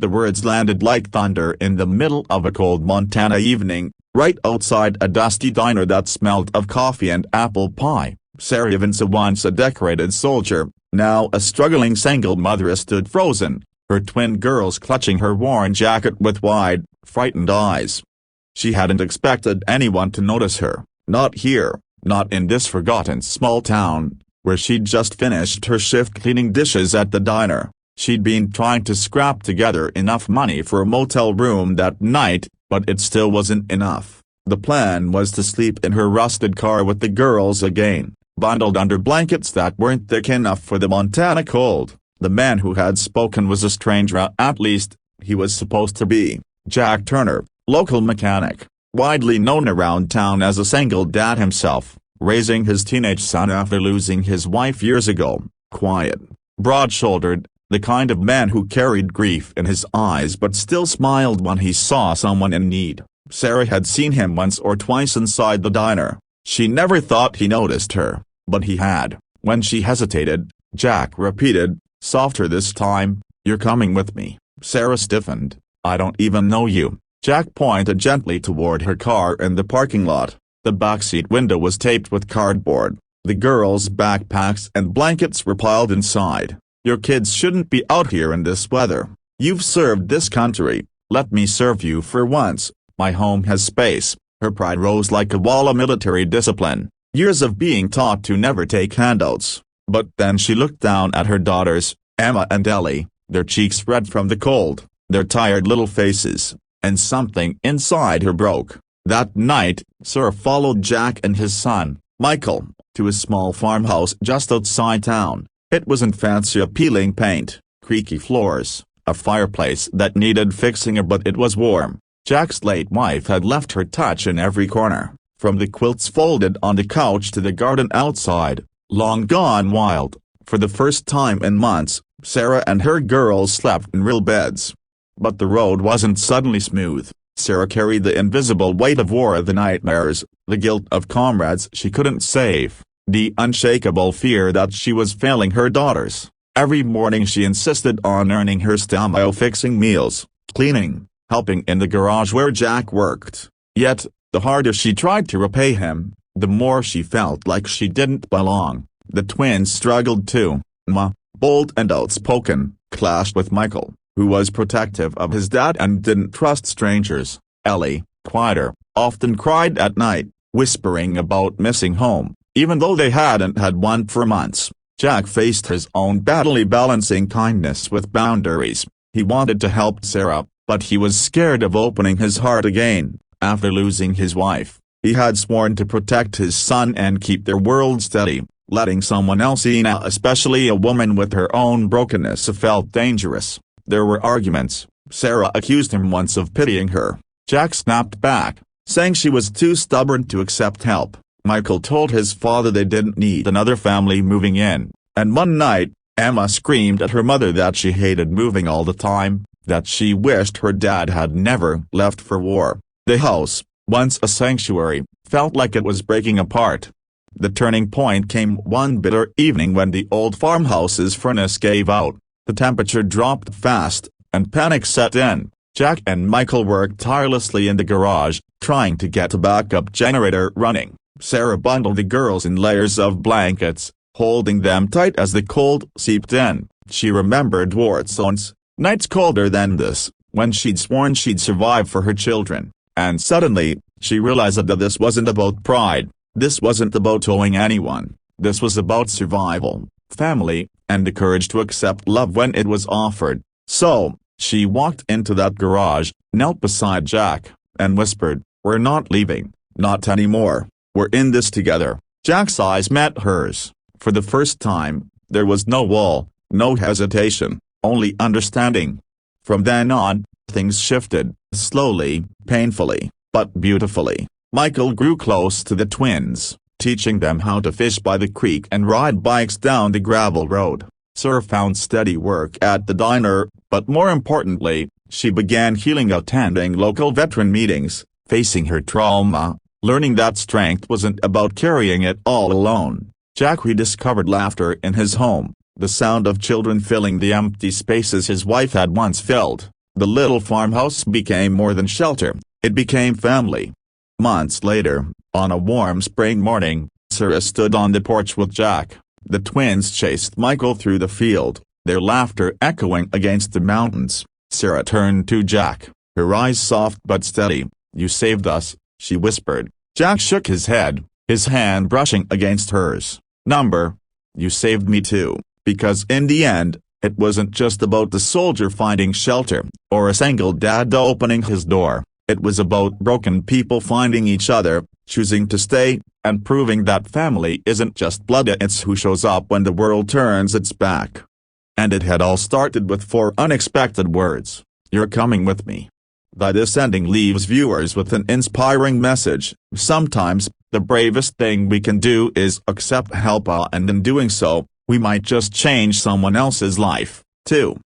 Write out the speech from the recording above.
The words landed like thunder in the middle of a cold Montana evening, right outside a dusty diner that smelled of coffee and apple pie. Sarah Evans, once a decorated soldier, now a struggling single mother, stood frozen, her twin girls clutching her worn jacket with wide, frightened eyes. She hadn't expected anyone to notice her, not here, not in this forgotten small town, where she'd just finished her shift cleaning dishes at the diner. She'd been trying to scrap together enough money for a motel room that night, but it still wasn't enough. The plan was to sleep in her rusted car with the girls again, bundled under blankets that weren't thick enough for the Montana cold. The man who had spoken was a stranger, at least, he was supposed to be. Jack Turner, local mechanic, widely known around town as a single dad himself, raising his teenage son after losing his wife years ago. Quiet, broad-shouldered, the kind of man who carried grief in his eyes but still smiled when he saw someone in need. Sarah had seen him once or twice inside the diner. She never thought he noticed her, but he had. When she hesitated, Jack repeated, softer this time, "You're coming with me." Sarah stiffened. "I don't even know you." Jack pointed gently toward her car in the parking lot. The backseat window was taped with cardboard. The girls' backpacks and blankets were piled inside. "Your kids shouldn't be out here in this weather. You've served this country, let me serve you for once. My home has space." Her pride rose like a wall of military discipline, years of being taught to never take handouts. But then she looked down at her daughters, Emma and Ellie, their cheeks red from the cold, their tired little faces, and something inside her broke. That night, Sarah followed Jack and his son, Michael, to a small farmhouse just outside town. It wasn't fancy appealing paint, creaky floors, a fireplace that needed fixing, but it was warm. Jack's late wife had left her touch in every corner, from the quilts folded on the couch to the garden outside, long gone wild. For the first time in months, Sarah and her girls slept in real beds. But the road wasn't suddenly smooth. Sarah carried the invisible weight of war, the nightmares, the guilt of comrades she couldn't save, the unshakable fear that she was failing her daughters. Every morning she insisted on earning her stamina, fixing meals, cleaning, helping in the garage where Jack worked. Yet, the harder she tried to repay him, the more she felt like she didn't belong. The twins struggled too. Ma, bold and outspoken, clashed with Michael, who was protective of his dad and didn't trust strangers. Ellie, quieter, often cried at night, whispering about missing home, even though they hadn't had one for months. Jack faced his own battle, balancing kindness with boundaries. He wanted to help Sarah, but he was scared of opening his heart again. After losing his wife, he had sworn to protect his son and keep their world steady. Letting someone else in, especially a woman with her own brokenness, felt dangerous. There were arguments. Sarah accused him once of pitying her. Jack snapped back, saying she was too stubborn to accept help. Michael told his father they didn't need another family moving in, and one night, Emma screamed at her mother that she hated moving all the time, that she wished her dad had never left for war. The house, once a sanctuary, felt like it was breaking apart. The turning point came one bitter evening when the old farmhouse's furnace gave out. The temperature dropped fast, and panic set in. Jack and Michael worked tirelessly in the garage, trying to get a backup generator running. Sarah bundled the girls in layers of blankets, holding them tight as the cold seeped in. She remembered Warson's nights colder than this, when she'd sworn she'd survive for her children. And suddenly, she realized that this wasn't about pride. This wasn't about owing anyone. This was about survival, family, and the courage to accept love when it was offered. So, she walked into that garage, knelt beside Jack, and whispered, "We're not leaving, not anymore. We're in this together." Jack's eyes met hers. For the first time, there was no wall, no hesitation, only understanding. From then on, things shifted, slowly, painfully, but beautifully. Michael grew close to the twins, teaching them how to fish by the creek and ride bikes down the gravel road. Sarah found steady work at the diner, but more importantly, she began healing, attending local veteran meetings, facing her trauma, learning that strength wasn't about carrying it all alone. Jack rediscovered laughter in his home, the sound of children filling the empty spaces his wife had once filled. The little farmhouse became more than shelter, it became family. Months later, on a warm spring morning, Sarah stood on the porch with Jack. The twins chased Michael through the field, their laughter echoing against the mountains. Sarah turned to Jack, her eyes soft but steady. "You saved us," she whispered. Jack shook his head, his hand brushing against hers. "Number, you saved me too, because in the end, it wasn't just about the soldier finding shelter, or a single dad opening his door. It was about broken people finding each other, choosing to stay, and proving that family isn't just blood, it's who shows up when the world turns its back." And it had all started with 4 unexpected words: "You're coming with me." This ending leaves viewers with an inspiring message. Sometimes, the bravest thing we can do is accept help, and in doing so, we might just change someone else's life, too.